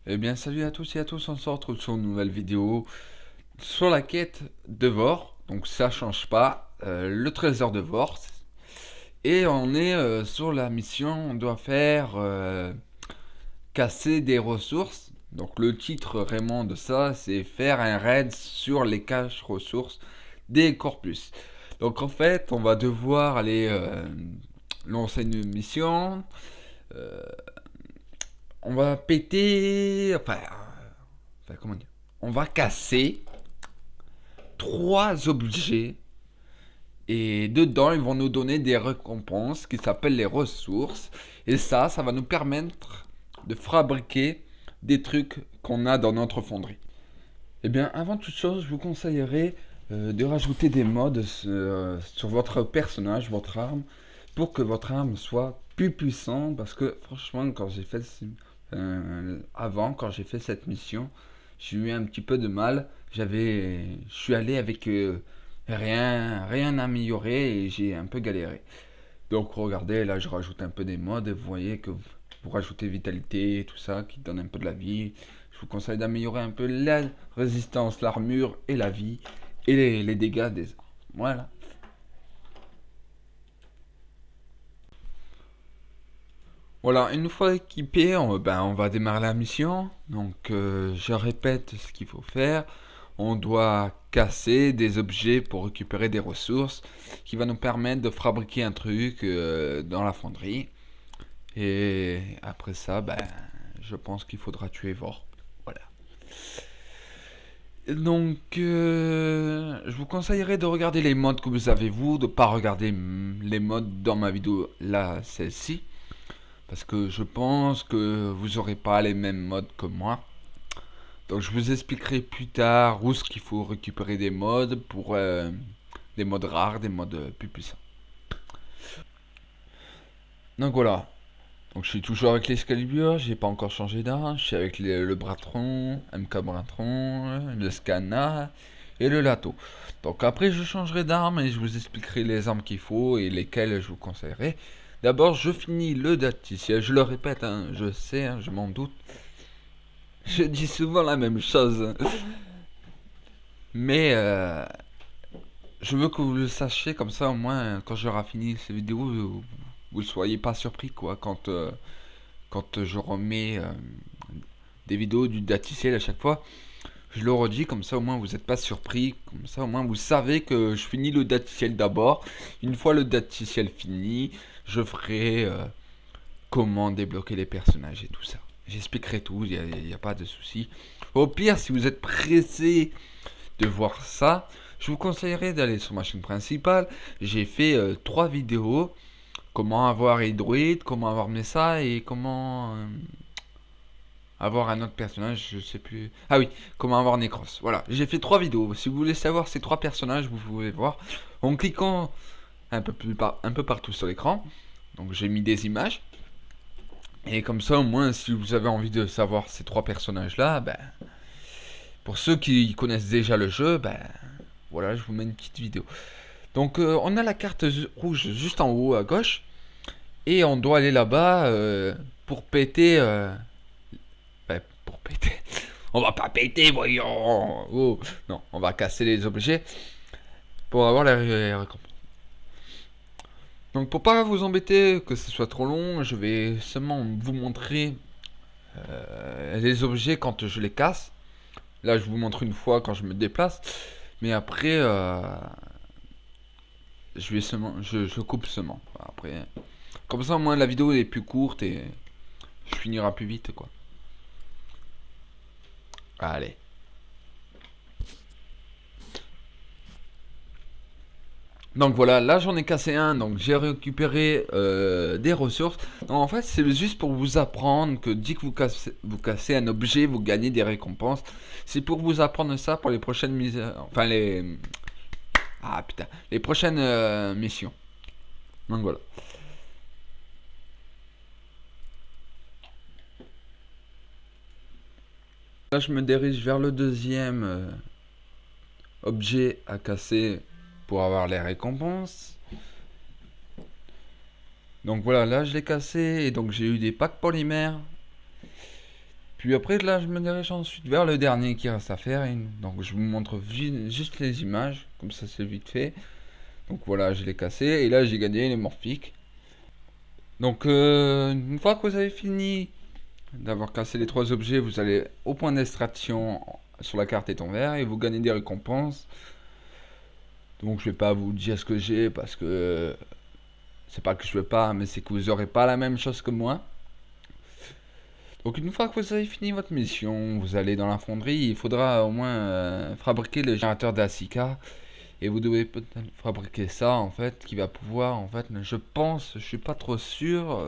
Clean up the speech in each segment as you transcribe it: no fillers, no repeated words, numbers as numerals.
Eh bien, salut à tous et à tous, on se retrouve sur une nouvelle vidéo sur la quête de Vor. Donc ça change pas, le trésor de Vor. Et on est sur la mission, on doit faire casser des ressources. Donc le titre vraiment de ça, c'est faire un raid sur les caches ressources des corpus. Donc en fait, on va devoir aller lancer une mission. euh, on va péter... Enfin, comment dire, on va casser trois objets et dedans ils vont nous donner des récompenses qui s'appellent les ressources, et ça va nous permettre de fabriquer des trucs qu'on a dans notre fonderie. Et bien avant toute chose, je vous conseillerais de rajouter des mods sur votre personnage, votre arme, pour que votre arme soit plus puissante, parce que franchement quand j'ai fait quand j'ai fait cette mission, j'ai eu un petit peu de mal. Je suis allé avec rien amélioré et j'ai un peu galéré. Donc regardez, là je rajoute un peu des mods et vous voyez que vous rajoutez vitalité et tout ça qui donne un peu de la vie. Je vous conseille d'améliorer un peu la résistance, l'armure et la vie et les dégâts des armes. Voilà. Voilà, une fois équipé, on va démarrer la mission. Donc, je répète ce qu'il faut faire. On doit casser des objets pour récupérer des ressources qui va nous permettre de fabriquer un truc dans la fonderie. Et après ça, je pense qu'il faudra tuer Vor. Voilà. Donc, je vous conseillerais de regarder les mods que vous avez vous, de pas regarder les mods dans ma vidéo là, celle-ci. Parce que je pense que vous n'aurez pas les mêmes modes que moi. Donc je vous expliquerai plus tard où est-ce qu'il faut récupérer des modes pour des modes rares, des modes plus puissants. Donc voilà. Donc je suis toujours avec l'Excalibur, j'ai pas encore changé d'arme. Je suis avec le Bratron, MK Bratron, le Scana et le Lato. Donc après je changerai d'arme et je vous expliquerai les armes qu'il faut et lesquelles je vous conseillerais. D'abord je finis le Dactyciel, je le répète, hein, je sais, hein, je m'en doute. Je dis souvent la même chose. Mais je veux que vous le sachiez, comme ça au moins quand j'aurai fini ces vidéos, vous ne soyez pas surpris quoi quand je remets des vidéos du Daticiel à chaque fois. Je le redis, comme ça au moins vous n'êtes pas surpris, comme ça au moins vous savez que je finis le Daticiel d'abord. Une fois le Daticiel fini, je ferai comment débloquer les personnages et tout ça. J'expliquerai tout, il n'y a pas de souci. Au pire, si vous êtes pressé de voir ça, je vous conseillerais d'aller sur ma chaîne principale. J'ai fait 3 vidéos. Comment avoir Hydroid, comment avoir Messa et comment avoir un autre personnage, je sais plus. Ah oui, comment avoir Necros. Voilà, j'ai fait 3 vidéos. Si vous voulez savoir ces 3 personnages, vous pouvez voir en cliquant un peu partout sur l'écran. Donc j'ai mis des images. Et comme ça, au moins, si vous avez envie de savoir ces 3 personnages-là, pour ceux qui connaissent déjà le jeu, voilà, je vous mets une petite vidéo. Donc on a la carte rouge juste en haut à gauche. Et on doit aller là-bas pour péter... pour péter... On va pas péter, voyons. Oh. Non, on va casser les objets pour avoir les récompenses. Donc pour pas vous embêter, que ce soit trop long, je vais seulement vous montrer les objets quand je les casse. Là, je vous montre une fois quand je me déplace. Mais après, je coupe seulement. Après, comme ça, au moins, la vidéo est plus courte et je finirai plus vite, quoi. Allez. Donc voilà, là j'en ai cassé un, donc j'ai récupéré des ressources. Donc en fait c'est juste pour vous apprendre que dès que vous cassez un objet, vous gagnez des récompenses. C'est pour vous apprendre ça pour les prochaines missions. Enfin les... Ah putain, les prochaines missions. Donc voilà. Là je me dirige vers le deuxième objet à casser pour avoir les récompenses. Donc voilà, là je l'ai cassé et donc j'ai eu des packs polymères. Puis après, là, je me dirige ensuite vers le dernier qui reste à faire. Donc, je vous montre juste les images. Comme ça, c'est vite fait. Donc, voilà, je l'ai cassé. Et là, j'ai gagné les morphiques. Donc, une fois que vous avez fini d'avoir cassé les 3 objets, vous allez au point d'extraction sur la carte étant vert. Et vous gagnez des récompenses. Donc, je vais pas vous dire ce que j'ai parce que c'est pas que je veux pas, mais c'est que vous aurez pas la même chose que moi. Donc une fois que vous avez fini votre mission, vous allez dans la fonderie, il faudra au moins fabriquer le générateur d'Asika. Et vous devez peut-être fabriquer ça en fait, qui va pouvoir en fait, je pense, je suis pas trop sûr,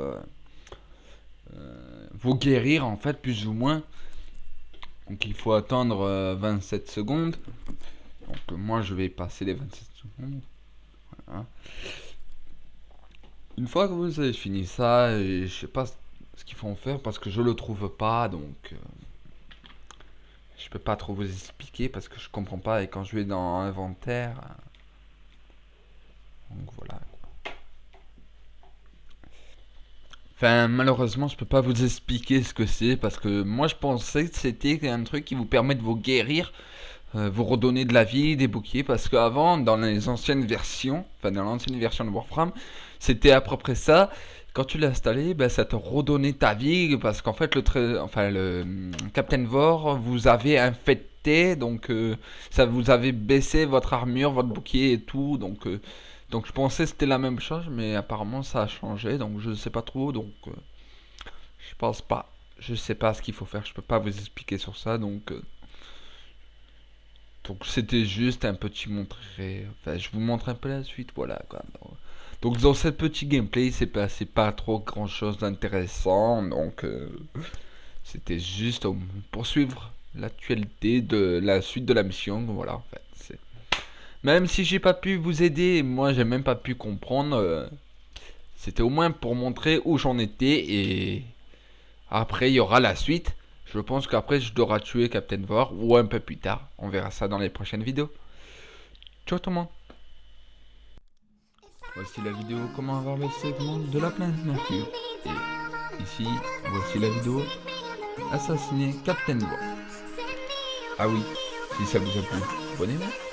vous guérir en fait plus ou moins. Donc il faut attendre 27 secondes. Donc moi je vais passer les 27 secondes. Voilà. Une fois que vous avez fini ça, et je sais pas ce qu'il faut en faire parce que je le trouve pas, donc je peux pas trop vous expliquer parce que je comprends pas. Et quand je vais dans inventaire, donc voilà. Enfin, malheureusement, je peux pas vous expliquer ce que c'est parce que moi je pensais que c'était un truc qui vous permet de vous guérir, vous redonner de la vie, des boucliers. Parce qu'avant, dans les anciennes versions, enfin dans l'ancienne version de Warframe, c'était à peu près ça. Quand tu l'as installé, ben, ça te redonnait ta vie parce qu'en fait le Captain Vor vous avait infecté, donc ça vous avait baissé votre armure, votre bouclier et tout, donc je pensais que c'était la même chose, mais apparemment ça a changé, donc je sais pas trop, donc je pense pas, je sais pas ce qu'il faut faire, je peux pas vous expliquer sur ça, donc c'était juste un petit montré, enfin je vous montre un peu la suite, voilà quoi. Donc dans cette petit gameplay, c'est passé pas trop grand chose d'intéressant, donc c'était juste pour poursuivre l'actualité de la suite de la mission, donc voilà en fait. Même si j'ai pas pu vous aider, moi j'ai même pas pu comprendre, c'était au moins pour montrer où j'en étais et après il y aura la suite. Je pense qu'après je devrai tuer Captain Vor ou un peu plus tard, on verra ça dans les prochaines vidéos. Ciao tout le monde. Voici la vidéo comment avoir le segment de la planète Mercure. Et ici, voici la vidéo assassiner Captain Vor. Ah oui, si ça vous a plu, abonnez-vous.